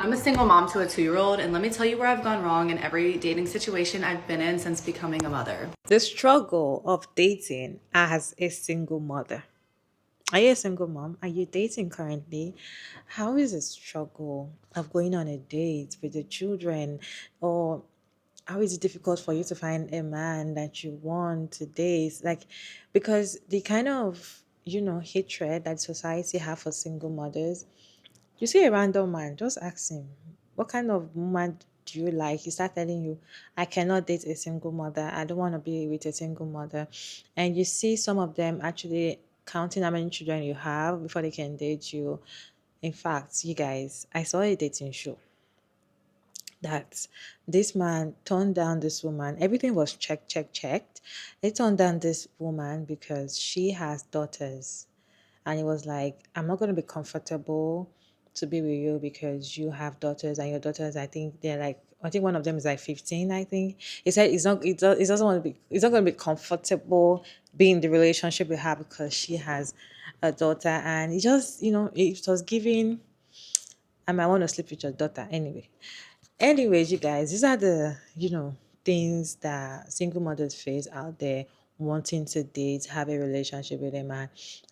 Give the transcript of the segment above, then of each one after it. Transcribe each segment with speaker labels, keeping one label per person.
Speaker 1: I'm a single mom to a 2-year-old, and let me tell you where I've gone wrong in every dating situation I've been in since becoming a mother.
Speaker 2: The struggle of dating as a single mother. Are you a single mom? Are you dating currently? How is the struggle of going on a date with the children? Or how is it difficult for you to find a man that you want to date? Like, because the kind of, hatred that society have for single mothers, you see a random man, just ask him, what kind of woman do you like? He start telling you, I cannot date a single mother. I don't want to be with a single mother. And you see some of them actually counting how many children you have before they can date you. In fact, you guys, I saw a dating show that this man turned down this woman. Everything was checked. They turned down this woman because she has daughters. And it was like, I'm not going to be comfortable to be with you because you have daughters, and your daughters, I think they're like, I think one of them is like 15, I think. He said he doesn't want to be, he's not going to be comfortable being in the relationship with her because she has a daughter. And it just, it was giving, I might want to sleep with your daughter anyway. Anyways, you guys, these are the, things that single mothers face out there, wanting to date, have a relationship with a man,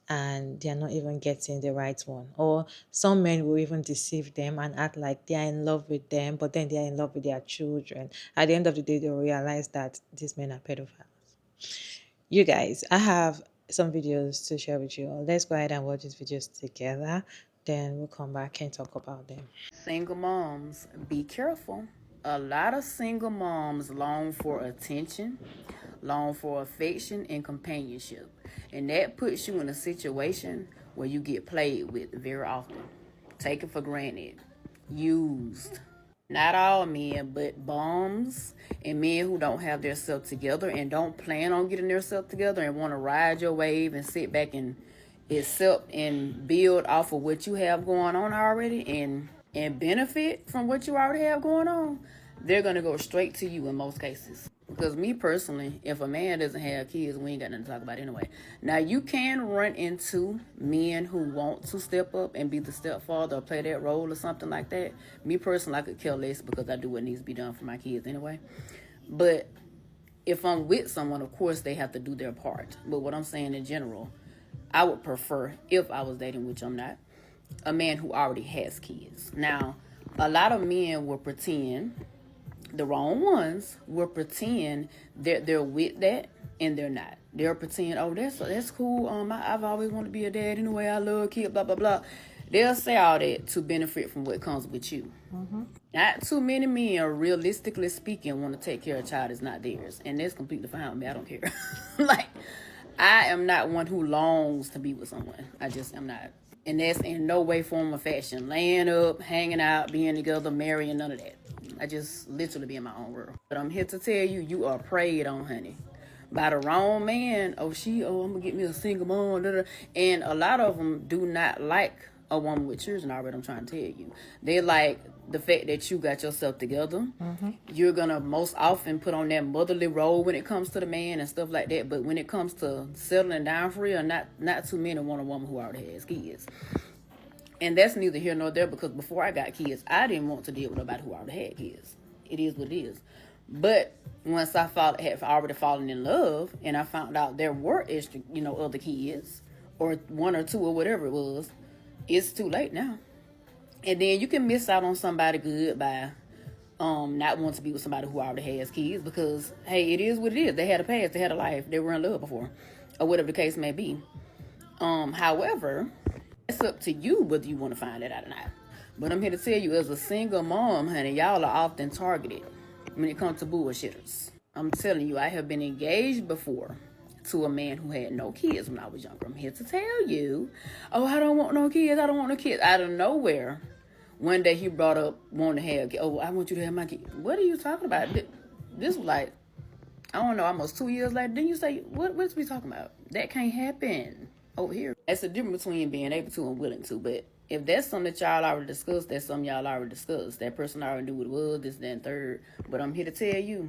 Speaker 2: and they're not even getting the right one. Or some men will even deceive them and act like they are in love with them, but then they are in love with their children. At the end of the day, they'll realize that these men are pedophiles. You guys, I have some videos to share with you all. Let's go ahead and watch these videos together. Then we'll come back and talk about them.
Speaker 3: Single moms, be careful. A lot of single moms long for attention, long for affection and companionship. And that puts you in a situation where you get played with very often. Taken for granted. Used. Not all men, but bums and men who don't have their self together and don't plan on getting their self together and want to ride your wave and sit back and accept and build off of what you have going on already and benefit from what you already have going on, they're gonna go straight to you in most cases. Because me personally, if a man doesn't have kids, we ain't got nothing to talk about anyway. Now you can run into men who want to step up and be the stepfather or play that role or something like that. Me personally, I could care less because I do what needs to be done for my kids anyway. But if I'm with someone, of course they have to do their part. But what I'm saying in general, I would prefer, if I was dating, which I'm not, a man who already has kids. Now, a lot of men will pretend, the wrong ones will pretend that they're with that and they're not. They'll pretend, oh, that's cool. I've always wanted to be a dad anyway. I love kids, blah, blah, blah. They'll say all that to benefit from what comes with you. Mm-hmm. Not too many men, realistically speaking, want to take care of a child that's not theirs. And that's completely fine with me. I don't care. Like, I am not one who longs to be with someone. I just am not. And that's in no way, form, or fashion. Laying up, hanging out, being together, marrying, none of that. I just literally be in my own world. But I'm here to tell you, you are preyed on, honey. By the wrong man. I'm going to get me a single mom. And a lot of them do not like a woman with children already, I'm trying to tell you. They like the fact that you got yourself together. Mm-hmm. You're going to most often put on that motherly role when it comes to the man and stuff like that. But when it comes to settling down for real, not too many want a woman who already has kids. And that's neither here nor there, because before I got kids, I didn't want to deal with nobody who already had kids. It is what it is. But once I had already fallen in love and I found out there were extra, other kids or one or two or whatever it was, it's too late now. And then you can miss out on somebody good by not wanting to be with somebody who already has kids, because, hey, it is what it is. They had a past, they had a life, they were in love before, or whatever the case may be. However, it's up to you whether you want to find that out or not. But I'm here to tell you, as a single mom, honey, y'all are often targeted when it comes to bullshitters. I'm telling you, I have been engaged before to a man who had no kids when I was younger. I'm here to tell you, oh, I don't want no kids. I don't want no kids. Out of nowhere, one day he brought up wanting to have, oh, I want you to have my kid. What are you talking about? This was like, I don't know, almost 2 years later. Then you say, what's we talking about? That can't happen over here. That's the difference between being able to and willing to. But if that's something that y'all already discussed, that's something y'all already discussed. That person already knew what it was, this, that, and third. But I'm here to tell you,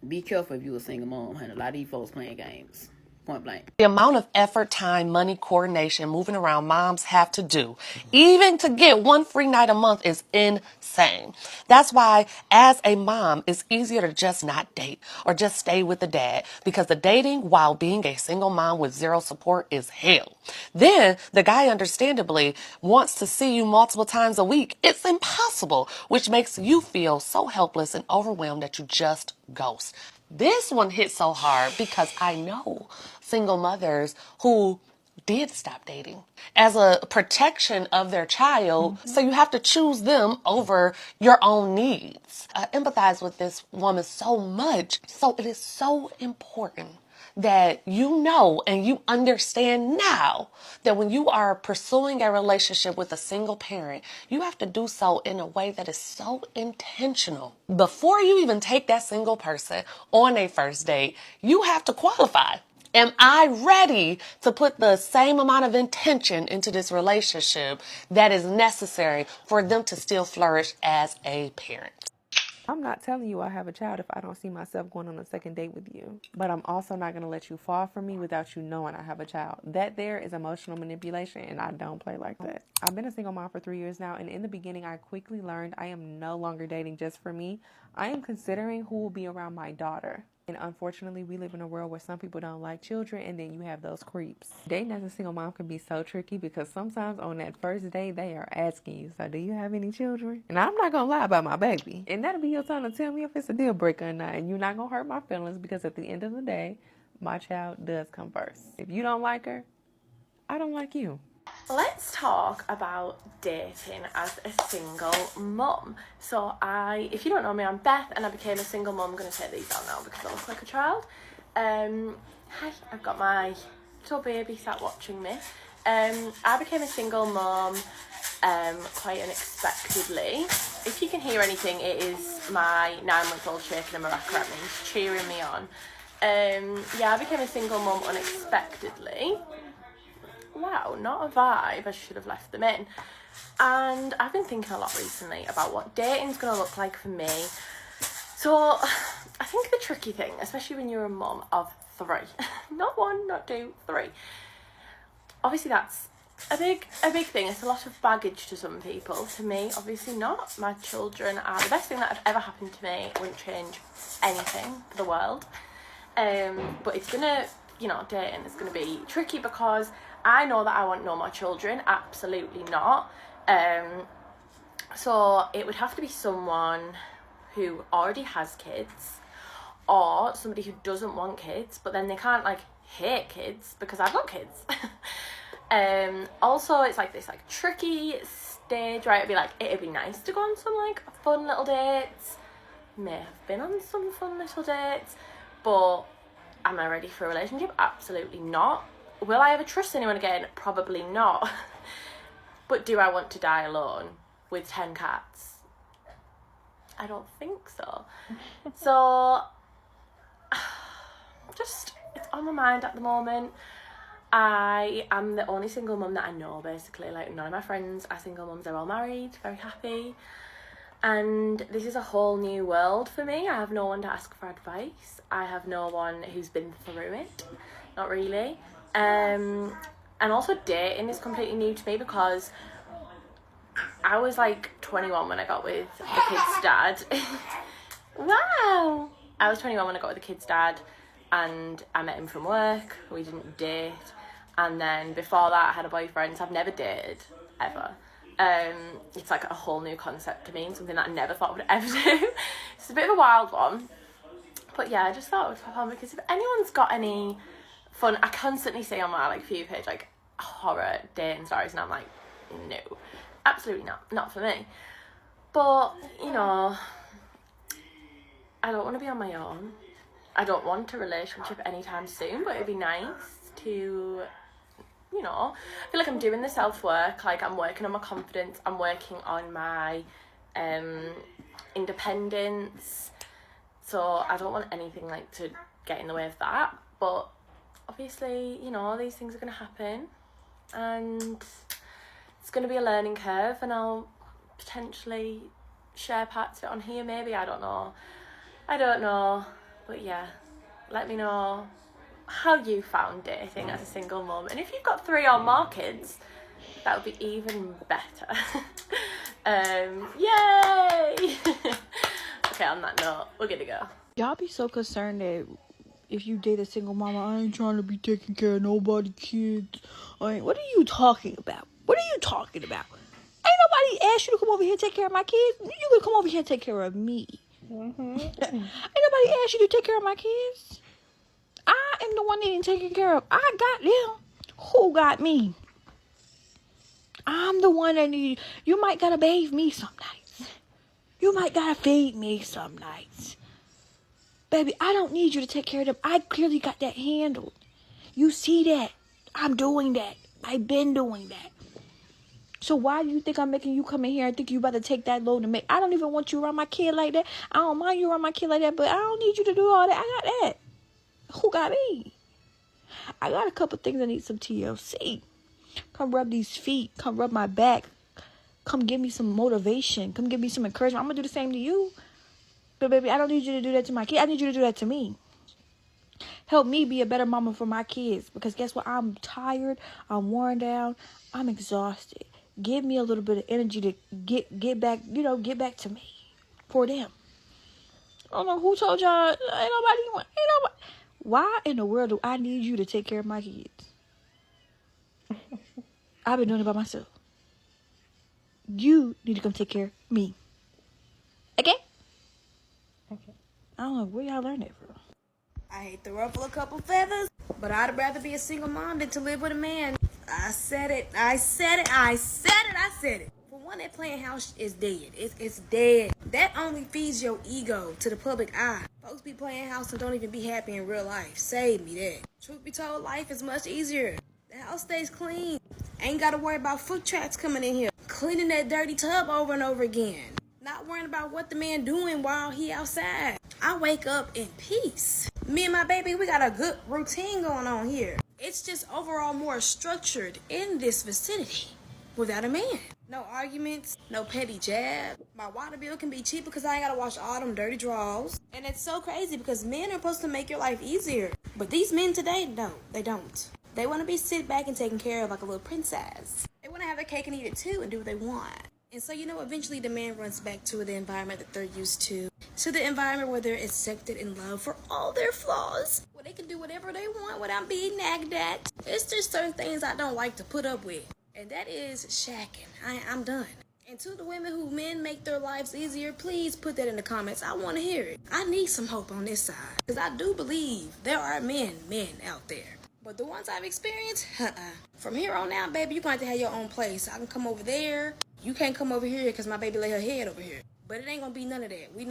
Speaker 3: be careful if you're a single mom, honey. A lot of these folks playing games. Point blank.
Speaker 4: The amount of effort, time, money, coordination, moving around moms have to do, even to get one free night a month, is insane. That's why, as a mom, it's easier to just not date or just stay with the dad, because the dating while being a single mom with zero support is hell. Then the guy understandably wants to see you multiple times a week. It's impossible, which makes you feel so helpless and overwhelmed that you just ghost. This one hit so hard because I know single mothers who did stop dating as a protection of their child. So you have to choose them over your own needs. I empathize with this woman so much. So it is so important that you know and you understand now that when you are pursuing a relationship with a single parent, you have to do so in a way that is so intentional. Before you even take that single person on a first date, you have to qualify. Am I ready to put the same amount of intention into this relationship that is necessary for them to still flourish as a parent?
Speaker 5: I'm not telling you I have a child if I don't see myself going on a second date with you. But I'm also not going to let you fall for me without you knowing I have a child. That there is emotional manipulation, and I don't play like that. I've been a single mom for 3 years now, and in the beginning, I quickly learned I am no longer dating just for me. I am considering who will be around my daughter. And unfortunately, we live in a world where some people don't like children, and then you have those creeps. Dating as a single mom can be so tricky because sometimes on that first day, they are asking you, so do you have any children? And I'm not going to lie about my baby. And that'll be your time to tell me if it's a deal breaker or not. And you're not going to hurt my feelings because at the end of the day, my child does come first. If you don't like her, I don't like you.
Speaker 6: Let's talk about dating as a single mum. So if you don't know me, I'm Beth and I became a single mum. I'm going to take these down now because I look like a child. Hi, I've got my little baby sat watching me. I became a single mum quite unexpectedly. If you can hear anything, it is my 9-month-old shaking a maraca at me, cheering me on. I became a single mum unexpectedly. Wow, not a vibe. I should have left them in. And I've been thinking a lot recently about what dating's going to look like for me. So I think the tricky thing, especially when you're a mum of 3, not 1, not 2, 3. Obviously that's a big thing. It's a lot of baggage to some people. To me, obviously not. My children are the best thing that had ever happened to me. Wouldn't change anything for the world. But it's going to, dating is going to be tricky because I know that I want no more children. Absolutely not. So it would have to be someone who already has kids or somebody who doesn't want kids, but then they can't hate kids because I've got kids. Also it's this tricky stage where it'd be nice to go on some fun little dates. May have been on some fun little dates, but am I ready for a relationship? Absolutely not. Will I ever trust anyone again? Probably not. But do I want to die alone with 10 cats? I don't think so. So, it's on my mind at the moment. I am the only single mum that I know, basically. None of my friends are single mums. They're all married, very happy. And this is a whole new world for me. I have no one to ask for advice. I have no one who's been through it. Not really. And also dating is completely new to me because I was 21 when I got with the kid's dad. Wow! I was 21 when I got with the kid's dad and I met him from work. We didn't date. And then before that I had a boyfriend, so I've never dated, ever. It's a whole new concept to me and something that I never thought I would ever do. It's a bit of a wild one. But yeah, I just thought it would pop on because if anyone's got any fun, I constantly see on my For You page horror dating stories and I'm no, absolutely not for me. But I don't want to be on my own. I don't want a relationship anytime soon, but it'd be nice to I feel I'm doing the self-work, I'm working on my confidence, I'm working on my independence, so I don't want anything to get in the way of that. But obviously these things are going to happen and it's going to be a learning curve, and I'll potentially share parts of it on here maybe. I don't know, but yeah, let me know how you found dating as a single mum. And if you've got 3 or more kids, that would be even better. Yay! Okay, on that note, we're gonna go.
Speaker 7: Y'all be so concerned that if you date a single mama, I ain't trying to be taking care of nobody's kids. What are you talking about? What are you talking about? Ain't nobody asked you to come over here and take care of my kids. You gonna come over here and take care of me. Ain't nobody asked you to take care of my kids. I am the one that ain't taking care of. I got them. Who got me? I'm the one that need. You might gotta bathe me some nights. You might gotta feed me some nights. Baby, I don't need you to take care of them. I clearly got that handled. You see that? I'm doing that. I've been doing that. So why do you think I'm making you come in here and think you about to take that load and make? I don't even want you around my kid like that. I don't mind you around my kid like that, but I don't need you to do all that. I got that. Who got me? I got a couple things I need some TLC. Come rub these feet. Come rub my back. Come give me some motivation. Come give me some encouragement. I'm going to do the same to you. But baby, I don't need you to do that to my kid. I need you to do that to me. Help me be a better mama for my kids. Because guess what? I'm tired. I'm worn down. I'm exhausted. Give me a little bit of energy to get back, get back to me for them. I don't know who told y'all. Ain't nobody. Why in the world do I need you to take care of my kids? I've been doing it by myself. You need to come take care of me. Okay?
Speaker 2: Okay.
Speaker 7: I don't know where y'all learned that from.
Speaker 8: I hate to ruffle a couple feathers, but I'd rather be a single mom than to live with a man. I said it. For one, that playing house is dead. It's dead. That only feeds your ego to the public eye. Folks be playing house and don't even be happy in real life. Save me that. Truth be told, life is much easier. The house stays clean. Ain't gotta worry about foot tracks coming in here. Cleaning that dirty tub over and over again. Not worrying about what the man doing while he outside. I wake up in peace. Me and my baby, we got a good routine going on here. It's just overall more structured in this vicinity without a man. No arguments, no petty jab. My water bill can be cheap because I ain't gotta wash all them dirty drawers. And it's so crazy because men are supposed to make your life easier. But these men today, no, they don't. They want to be sit back and taken care of like a little princess. They want to have their cake and eat it too and do what they want. And so, eventually the man runs back to the environment that they're used to the environment where they're accepted and loved for all their flaws, where they can do whatever they want without being nagged at. It's just certain things I don't like to put up with, and that is shacking. I'm done. And to the women who men make their lives easier, please put that in the comments. I want to hear it. I need some hope on this side, because I do believe there are men out there. But the ones I've experienced, from here on out, baby, you're going to have your own place. I can come over there. You can't come over here because my baby lay her head over here. But it ain't going to be none of that. We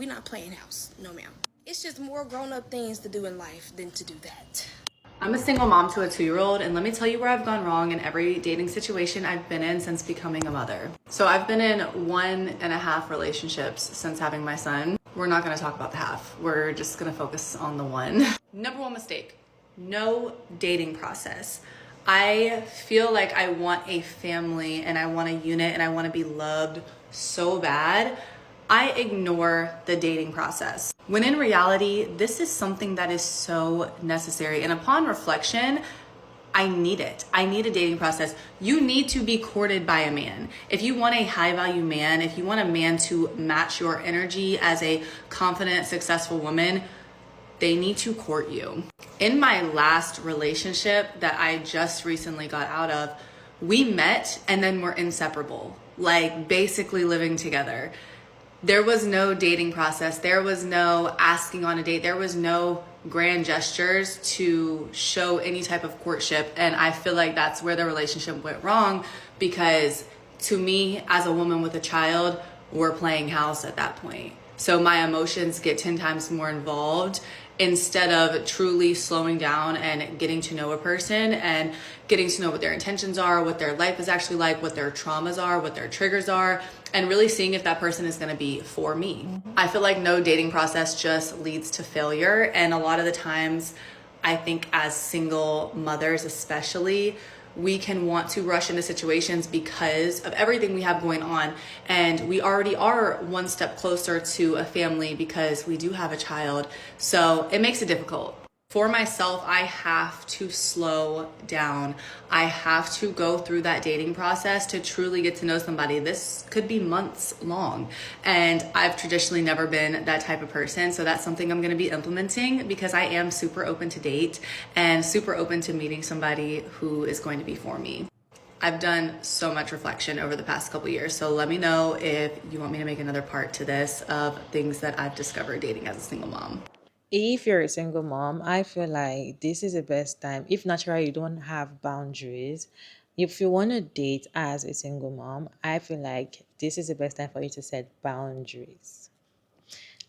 Speaker 8: not playing house. No, ma'am. It's just more grown-up things to do in life than to do that.
Speaker 1: I'm a single mom to a 2-year-old, and let me tell you where I've gone wrong in every dating situation I've been in since becoming a mother. So I've been in 1.5 relationships since having my son. We're not going to talk about the half. We're just going to focus on the one. Number 1 mistake, no dating process. I feel like I want a family and I want a unit and I want to be loved so bad. I ignore the dating process. When in reality, this is something that is so necessary. And upon reflection, I need it. I need a dating process. You need to be courted by a man. If you want a high value man, if you want a man to match your energy as a confident, successful woman, they need to court you. In my last relationship that I just recently got out of, we met and then we're inseparable, like basically living together. There was no dating process. There was no asking on a date. There was no grand gestures to show any type of courtship. And I feel like that's where the relationship went wrong, because to me, as a woman with a child, we're playing house at that point. So my emotions get 10 times more involved instead of truly slowing down and getting to know a person and getting to know what their intentions are, what their life is actually like, what their traumas are, what their triggers are, and really seeing if that person is going to be for me. I feel like no dating process just leads to failure. And a lot of the times, I think as single mothers especially, we can want to rush into situations because of everything we have going on. And we already are one step closer to a family because we do have a child. So it makes it difficult. For myself, I have to slow down. I have to go through that dating process to truly get to know somebody. This could be months long. And I've traditionally never been that type of person. So that's something I'm going to be implementing, because I am super open to date and super open to meeting somebody who is going to be for me. I've done so much reflection over the past couple years. So let me know if you want me to make another part to this of things that I've discovered dating as a single mom.
Speaker 2: If you're a single mom, I feel like this is the best time. If naturally you don't have boundaries, if you want to date as a single mom, I feel like this is the best time for you to set boundaries.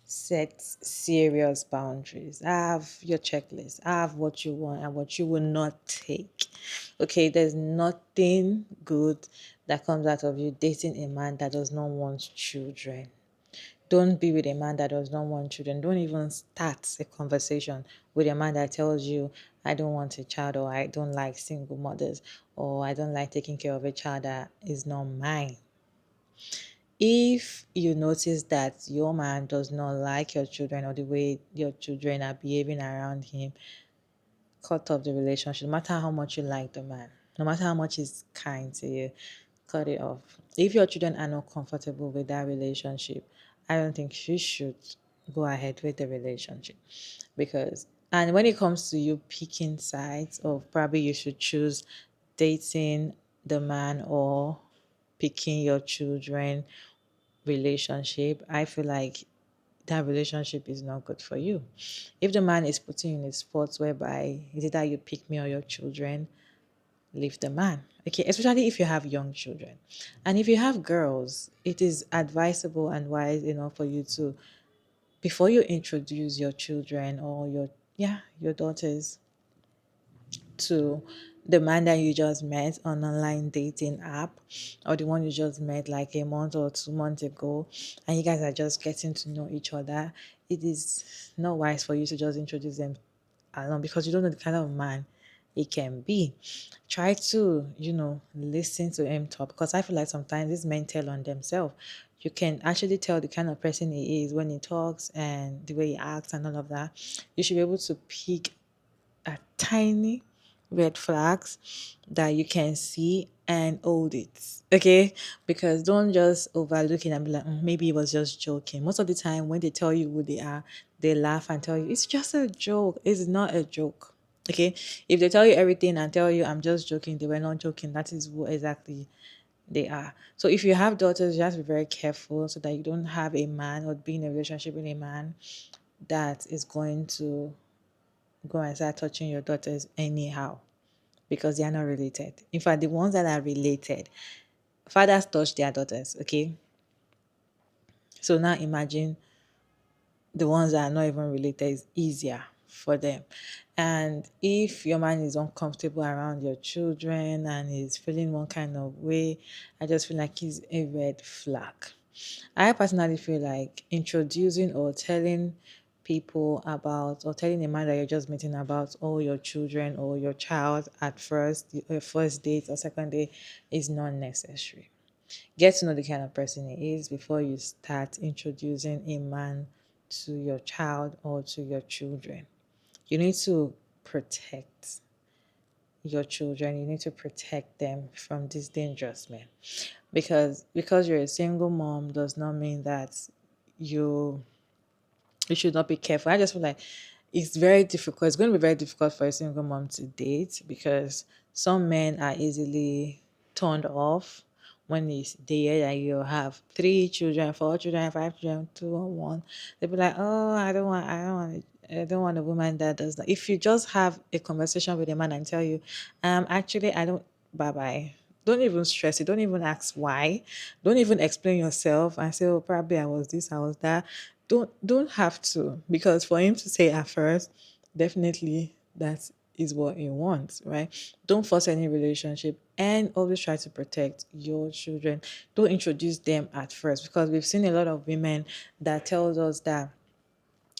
Speaker 2: Set serious boundaries. Have your checklist. Have what you want and what you will not take. Okay, there's nothing good that comes out of you dating a man that does not want children. Don't be with a man that does not want children. Don't even start a conversation with a man that tells you, I don't want a child, or I don't like single mothers, or I don't like taking care of a child that is not mine. If you notice that your man does not like your children or the way your children are behaving around him, cut off the relationship. No matter how much you like the man, no matter how much he's kind to you, cut it off. If your children are not comfortable with that relationship, I don't think you should go ahead with the relationship. And when it comes to you picking sides of probably you should choose dating the man or picking your children relationship, I feel like that relationship is not good for you. If the man is putting you in a spot whereby is it that you pick me or your children, leave the man. Okay, especially if you have young children. And if you have girls, it is advisable and wise enough for you to, before you introduce your children or your daughters to the man that you just met on online dating app, or the one you just met like a month or 2 months ago, and you guys are just getting to know each other, it is not wise for you to just introduce them along, because you don't know the kind of man it can be. Try to listen to him talk, because I feel like sometimes these men tell on themselves. You can actually tell the kind of person he is when he talks and the way he acts and all of that. You should be able to pick a tiny red flags that you can see and hold it. Okay, because don't just overlook it and be like, maybe he was just joking. Most of the time when they tell you who they are, they laugh and tell you it's just a joke. It's not a joke. Okay, if they tell you everything and tell you I'm just joking, they were not joking. That is what exactly they are. So if you have daughters, you have to be very careful so that you don't have a man or be in a relationship with a man that is going to go and start touching your daughters anyhow, because they are not related. In fact, the ones that are related, fathers touch their daughters, okay? So now imagine the ones that are not even related, is easier for them. And if your man is uncomfortable around your children and is feeling one kind of way, I just feel like he's a red flag. I personally feel like introducing or telling people about, or telling a man that you're just meeting about all your children or your child at first, your first date or second date, is not necessary. Get to know the kind of person he is before you start introducing a man to your child or to your children. You need to protect your children. You need to protect them from these dangerous men. Because you're a single mom does not mean that you you should not be careful. I just feel like it's very difficult. It's going to be very difficult for a single mom to date, because some men are easily turned off when they hear that you have 3 children, 4 children, 5 children, 2 or 1. They'll be like, oh, I don't want a woman that does that. If you just have a conversation with a man and tell you, actually, I don't, bye bye. Don't even stress it. Don't even ask why. Don't even explain yourself and say, oh, probably I was this, I was that. Don't have to, because for him to say at first, definitely that is what he wants, right? Don't force any relationship, and always try to protect your children. Don't introduce them at first, because we've seen a lot of women that tells us that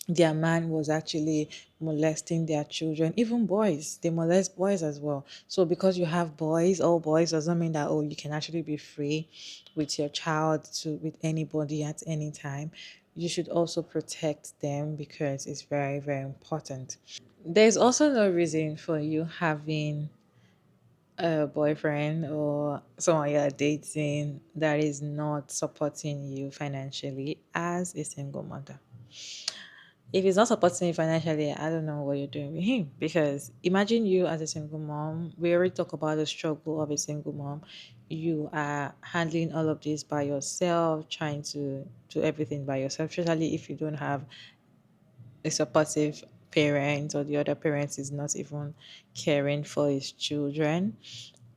Speaker 2: their man was actually molesting their children, even boys, they molest boys as well. So because you have boys, all boys, doesn't mean that, oh, you can actually be free with your child to with anybody at any time. You should also protect them because it's very, very important. There's also no reason for you having a boyfriend or someone you're dating that is not supporting you financially as a single mother. If he's not supporting you financially, I don't know what you're doing with him. Because imagine you as a single mom. We already talk about the struggle of a single mom. You are handling all of this by yourself, trying to do everything by yourself, especially if you don't have a supportive parent or the other parent is not even caring for his children,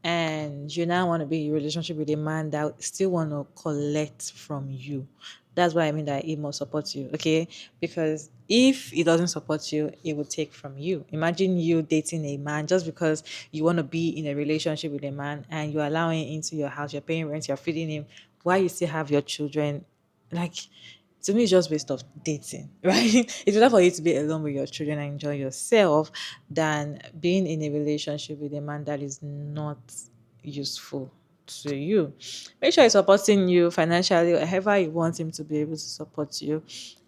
Speaker 2: and you now want to be in a relationship with a man that still want to collect from you. That's what I mean that he must support you, okay? Because if he doesn't support you, he will take from you. Imagine you dating a man just because you want to be in a relationship with a man and you're allowing him into your house, you're paying rent, you're feeding him, while you still have your children. Like, to me, it's just waste of dating, right? It's better for you to be alone with your children and enjoy yourself than being in a relationship with a man that is not useful to you. Make sure he's supporting you financially, or however you want him to be able to support you.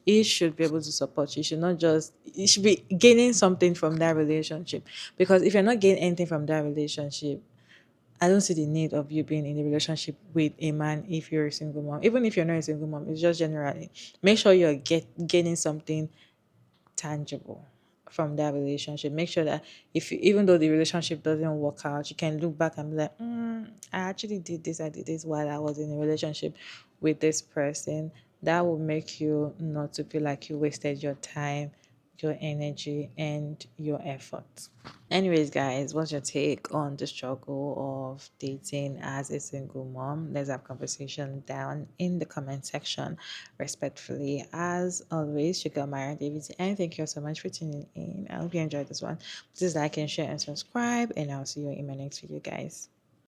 Speaker 2: He should be able to support you. You should not just, you should be gaining something from that relationship. Because if you're not gaining anything from that relationship, I don't see the need of you being in a relationship with a man if you're a single mom. Even if you're not a single mom, it's just generally make sure you're gaining something tangible from that relationship. Make sure that if you, even though the relationship doesn't work out, you can look back and be like, I actually I did this while I was in a relationship with this person. That will make you not to feel like you wasted your time, your energy, and your effort. Anyways, guys, what's your take on the struggle of dating as a single mom? Let's have conversation down in the comment section, respectfully. As always, Sugar Myra David, and thank you so much for tuning in. I hope you enjoyed this one. Please like and share and subscribe, and I'll see you in my next video, guys.